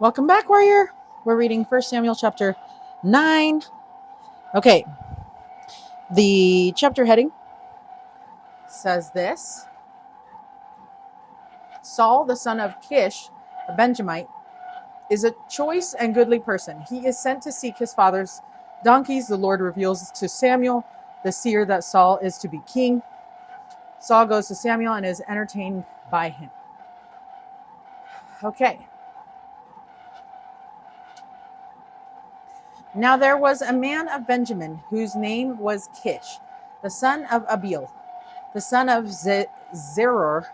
Welcome back, warrior. We're reading 1 Samuel chapter 9. Okay, the chapter heading says this. Saul, the son of Kish, a Benjamite, is a choice and goodly person. He is sent to seek his father's donkeys. The Lord reveals to Samuel, the seer, that Saul is to be king. Saul goes to Samuel and is entertained by him. Okay. Now there was a man of Benjamin whose name was Kish, the son of Abiel, the son of Zeror,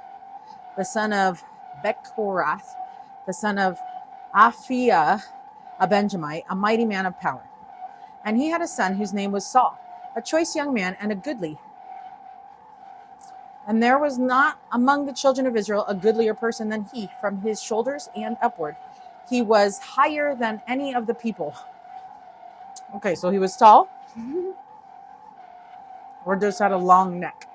the son of Bechorath, the son of Aphiah, a Benjamite, a mighty man of power. And he had a son whose name was Saul, a choice young man and a goodly. And there was not among the children of Israel a goodlier person than he, from his shoulders and upward. He was higher than any of the people. Okay, so he was tall, or just had a long neck.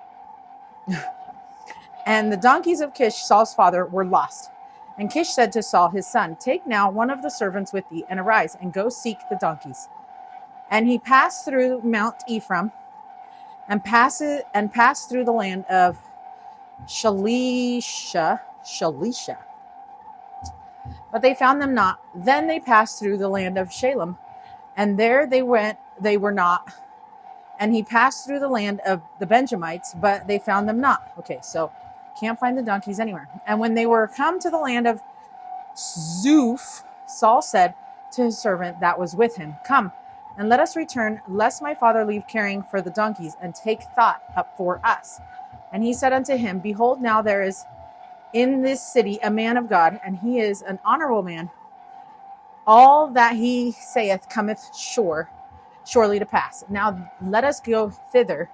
And the donkeys of Kish, Saul's father, were lost. And Kish said to Saul, his son, take now one of the servants with thee, and arise, and go seek the donkeys. And he passed through Mount Ephraim, and passed through the land of Shalisha. But they found them not. Then they passed through the land of Shalem, and there they were not. And he passed through the land of the Benjamites, but they found them not. Okay, so can't find the donkeys anywhere. And when they were come to the land of Zuph, Saul said to his servant that was with him, come, and let us return, lest my father leave caring for the donkeys, and take thought up for us. And he said unto him, behold, now there is in this city a man of God, and he is an honorable man. All that he saith cometh surely to pass. Now let us go thither.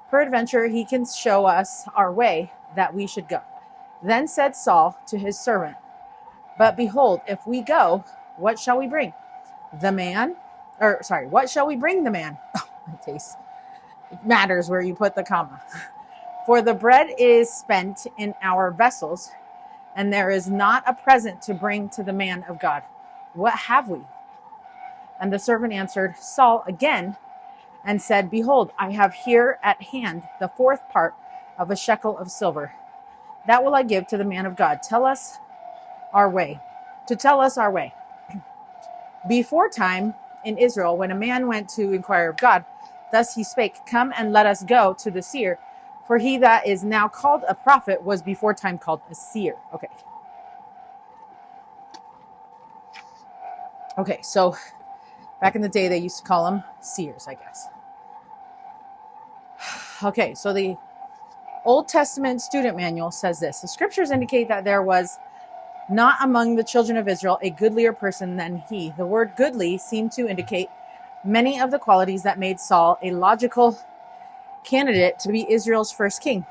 Peradventure he can show us our way that we should go. Then said Saul to his servant, but behold, if we go, what shall we bring? What shall we bring the man? Oh, my taste. It matters where you put the comma. For the bread is spent in our vessels, and there is not a present to bring to the man of God. What have we? And the servant answered Saul again and said, behold, I have here at hand the fourth part of a shekel of silver. That will I give to the man of God. Tell us our way. Before time in Israel, when a man went to inquire of God, thus he spake, come and let us go to the seer. For he that is now called a prophet was before time called a seer. Okay, so back in the day, they used to call them seers, I guess. Okay, so the Old Testament student manual says this. The scriptures indicate that there was not among the children of Israel a goodlier person than he. The word goodly seemed to indicate many of the qualities that made Saul a logical candidate to be Israel's first king.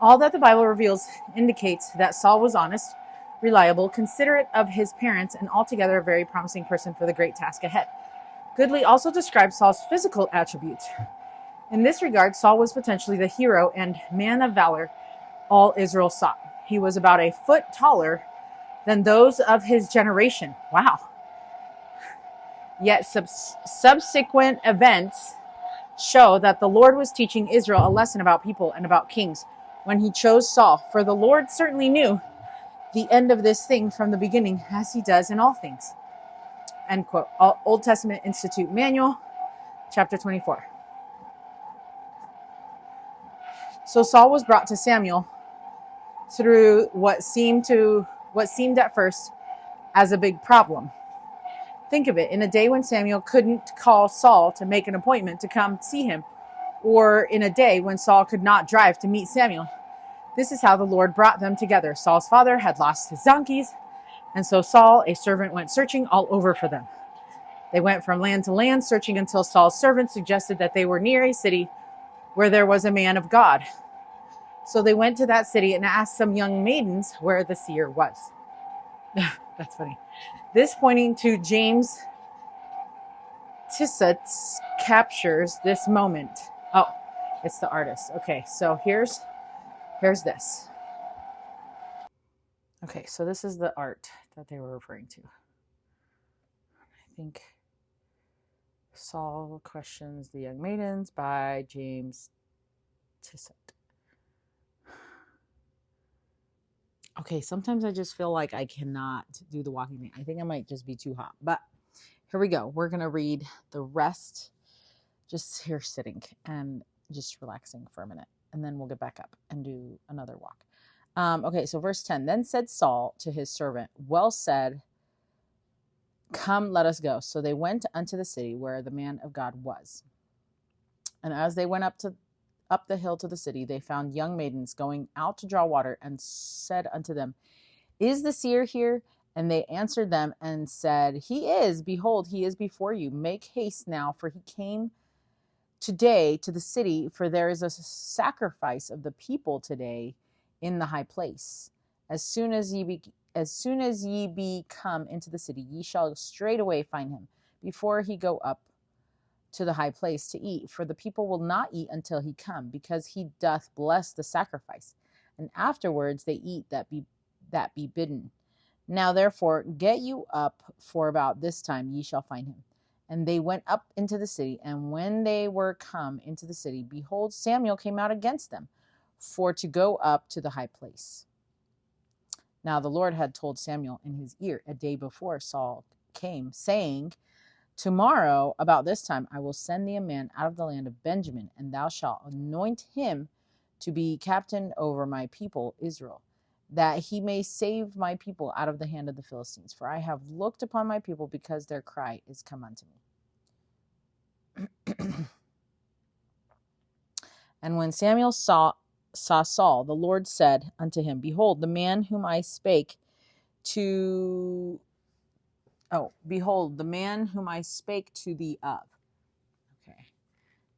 All that the Bible reveals indicates that Saul was honest, reliable, considerate of his parents, and altogether a very promising person for the great task ahead. Goodly also describes Saul's physical attributes. In this regard, Saul was potentially the hero and man of valor all Israel sought. He was about a foot taller than those of his generation. Wow. Yet subsequent events show that the Lord was teaching Israel a lesson about people and about kings when he chose Saul. For the Lord certainly knew the end of this thing from the beginning, as he does in all things. End quote. Old Testament Institute Manual, chapter 24. So Saul was brought to Samuel through what seemed at first as a big problem. Think of it, in a day when Samuel couldn't call Saul to make an appointment to come see him, or in a day when Saul could not drive to meet Samuel. This is how the Lord brought them together. Saul's father had lost his donkeys, and so Saul, a servant, went searching all over for them. They went from land to land, searching until Saul's servant suggested that they were near a city where there was a man of God. So they went to that city and asked some young maidens where the seer was. That's funny. This, pointing to James Tissot's, captures this moment. Oh, it's the artist. Okay, so here's this. Okay, so this is the art that they were referring to. I think Saul Questions the Young Maidens by James Tissot. Okay, sometimes I just feel like I cannot do the walking thing. I think I might just be too hot. But here we go. We're going to read the rest just here sitting and just relaxing for a minute. And then we'll get back up and do another walk. Okay, so verse 10. Then said Saul to his servant, well said, come, let us go. So they went unto the city where the man of God was. And as they went up the hill to the city, they found young maidens going out to draw water, and said unto them, is the seer here? And they answered them and said, he is. Behold, he is before you. Make haste now, for he came today to the city, for there is a sacrifice of the people today in the high place. As soon as ye be come into the city, ye shall straightway find him, before he go up to the high place to eat. For the people will not eat until he come, because he doth bless the sacrifice. And afterwards they eat that be bidden. Now therefore get you up, for about this time ye shall find him. And they went up into the city, and when they were come into the city, behold, Samuel came out against them, for to go up to the high place. Now the Lord had told Samuel in his ear a day before Saul came, saying, tomorrow about this time I will send thee a man out of the land of Benjamin, and thou shalt anoint him to be captain over my people Israel, that he may save my people out of the hand of the Philistines. For I have looked upon my people, because their cry is come unto me. And when Samuel saw Saul, the Lord said unto him, behold, the man whom I spake to thee of. Okay.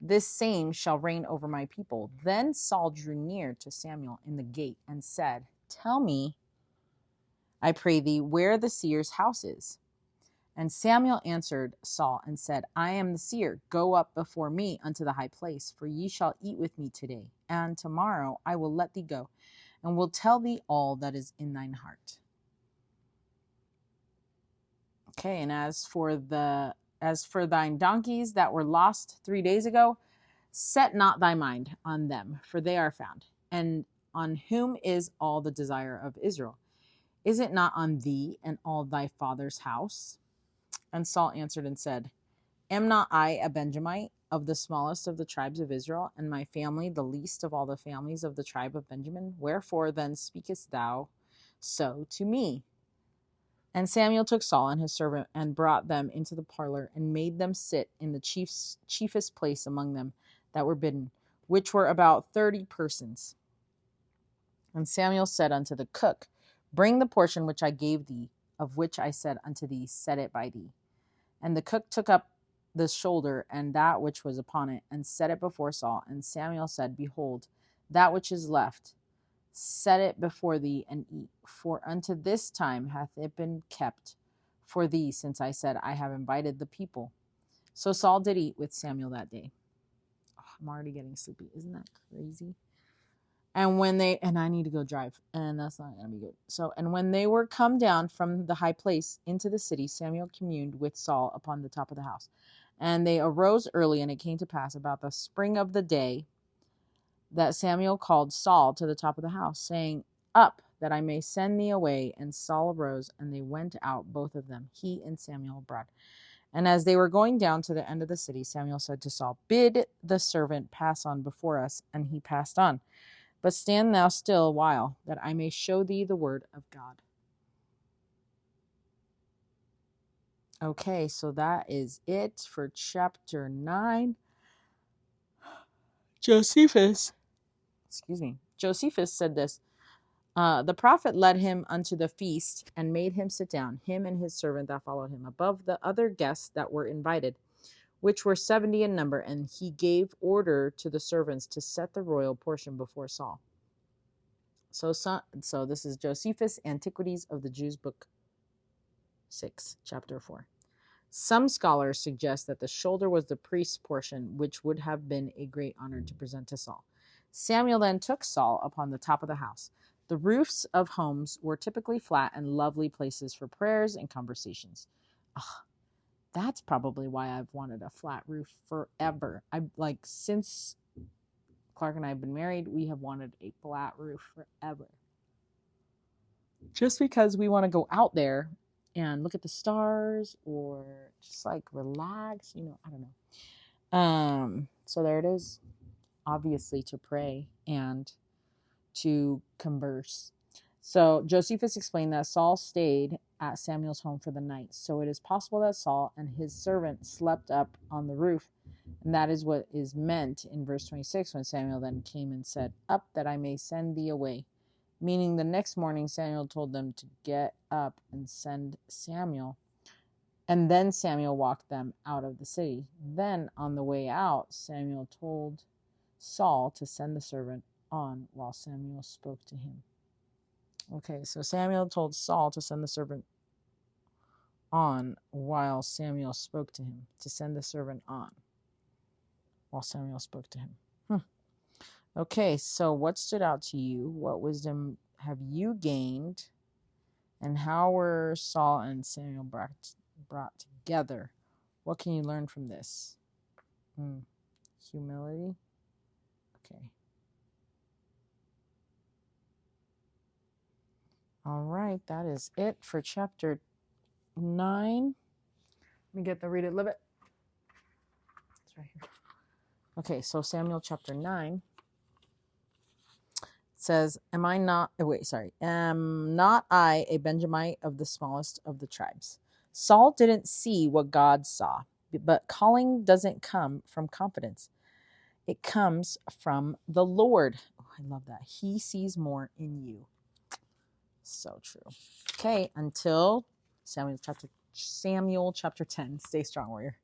This same shall reign over my people. Then Saul drew near to Samuel in the gate and said, tell me, I pray thee, where the seer's house is. And Samuel answered Saul and said, I am the seer. Go up before me unto the high place, for ye shall eat with me today, and tomorrow I will let thee go, and will tell thee all that is in thine heart. Okay, and as for thine donkeys that were lost 3 days ago, set not thy mind on them, for they are found. And on whom is all the desire of Israel? Is it not on thee and all thy father's house? And Saul answered and said, am not I a Benjamite, of the smallest of the tribes of Israel, and my family the least of all the families of the tribe of Benjamin? Wherefore then speakest thou so to me? And Samuel took Saul and his servant, and brought them into the parlor, and made them sit in the chiefest place among them that were bidden, which were about 30 persons. And Samuel said unto the cook, bring the portion which I gave thee, of which I said unto thee, set it by thee. And the cook took up the shoulder and that which was upon it, and set it before Saul. And Samuel said, behold, that which is left, set it before thee, and eat. For unto this time hath it been kept for thee, since I said, I have invited the people. So Saul did eat with Samuel that day. Oh, I'm already getting sleepy. Isn't that crazy? And I need to go drive, and that's not going to be good. So, and when they were come down from the high place into the city, Samuel communed with Saul upon the top of the house. And they arose early, and it came to pass about the spring of the day that Samuel called Saul to the top of the house, saying, up, that I may send thee away. And Saul arose, and they went out, both of them, he and Samuel abroad. And as they were going down to the end of the city, Samuel said to Saul, bid the servant pass on before us. And he passed on. But stand thou still a while, that I may show thee the word of God. Okay, so that is it for chapter 9. Josephus said this. The prophet led him unto the feast, and made him sit down, him and his servant that followed him, above the other guests that were invited, which were 70 in number. And he gave order to the servants to set the royal portion before Saul. So this is Josephus, Antiquities of the Jews, book 6, chapter 4. Some scholars suggest that the shoulder was the priest's portion, which would have been a great honor to present to Saul. Samuel then took Saul upon the top of the house. The roofs of homes were typically flat and lovely places for prayers and conversations. Ugh, that's probably why I've wanted a flat roof forever. Since Clark and I have been married, we have wanted a flat roof forever. Just because we want to go out there and look at the stars or just like relax, I don't know. So there it is. Obviously to pray and to converse. So Josephus explained that Saul stayed at Samuel's home for the night. So it is possible that Saul and his servant slept up on the roof. And that is what is meant in verse 26 when Samuel then came and said, "Up, that I may send thee away." Meaning the next morning Samuel told them to get up and send Samuel. And then Samuel walked them out of the city. Then on the way out, Samuel told Saul to send the servant on while Samuel spoke to him. Okay, so Samuel told Saul to send the servant on while Samuel spoke to him. To send the servant on while Samuel spoke to him. Okay, so what stood out to you? What wisdom have you gained? And how were Saul and Samuel brought together? What can you learn from this? Humility. Okay. All right, that is it for chapter 9. Let me get the read it, live it. It's right here. Okay, so Samuel chapter 9 says, Am not I a Benjamite of the smallest of the tribes? Saul didn't see what God saw, but calling doesn't come from confidence. It comes from the Lord. Oh, I love that. He sees more in you. So true. Okay, until Samuel chapter 10. Stay strong, warrior.